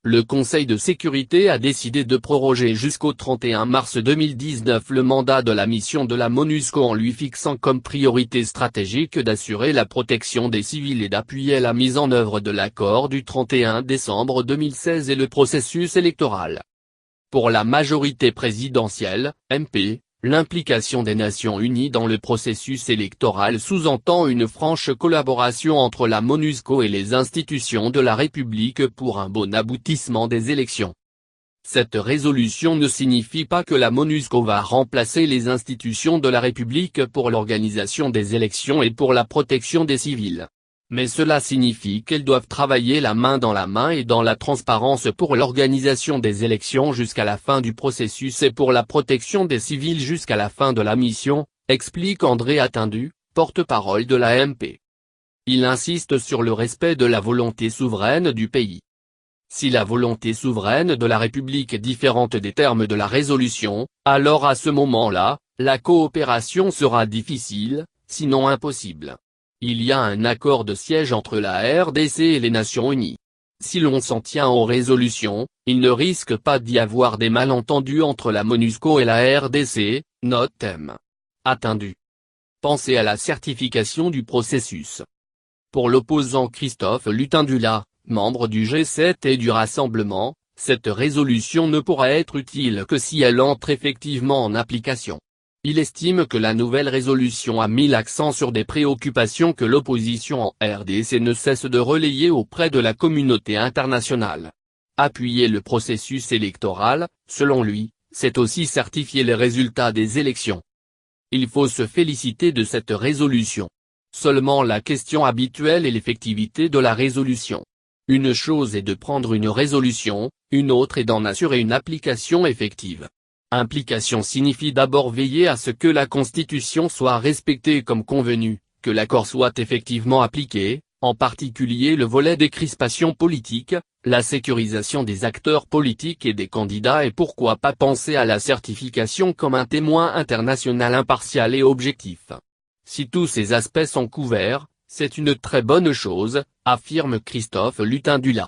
le Conseil de sécurité a décidé de proroger jusqu'au 31 mars 2019 le mandat de la mission de la MONUSCO en lui fixant comme priorité stratégique d'assurer la protection des civils et d'appuyer la mise en œuvre de l'accord du 31 décembre 2016 et le processus électoral. Pour la majorité présidentielle, MP, l'implication des Nations Unies dans le processus électoral sous-entend une franche collaboration entre la MONUSCO et les institutions de la République pour un bon aboutissement des élections. Cette résolution ne signifie pas que la MONUSCO va remplacer les institutions de la République pour l'organisation des élections et pour la protection des civils. Mais cela signifie qu'elles doivent travailler la main dans la main et dans la transparence pour l'organisation des élections jusqu'à la fin du processus et pour la protection des civils jusqu'à la fin de la mission, explique André Atindu, porte-parole de la MP. Il insiste sur le respect de la volonté souveraine du pays. Si la volonté souveraine de la République est différente des termes de la résolution, alors à ce moment-là, la coopération sera difficile, sinon impossible. Il y a un accord de siège entre la RDC et les Nations Unies. Si l'on s'en tient aux résolutions, il ne risque pas d'y avoir des malentendus entre la MONUSCO et la RDC, note M. Atindu. Pensez à la certification du processus. Pour l'opposant Christophe Lutindula, membre du G7 et du Rassemblement, cette résolution ne pourra être utile que si elle entre effectivement en application. Il estime que la nouvelle résolution a mis l'accent sur des préoccupations que l'opposition en RDC ne cesse de relayer auprès de la communauté internationale. Appuyer le processus électoral, selon lui, c'est aussi certifier les résultats des élections. Il faut se féliciter de cette résolution. Seulement la question habituelle est l'effectivité de la résolution. Une chose est de prendre une résolution, une autre est d'en assurer une application effective. Implication signifie d'abord veiller à ce que la Constitution soit respectée comme convenu, que l'accord soit effectivement appliqué, en particulier le volet des crispations politiques, la sécurisation des acteurs politiques et des candidats et pourquoi pas penser à la certification comme un témoin international impartial et objectif. Si tous ces aspects sont couverts, c'est une très bonne chose, affirme Christophe Lutindula.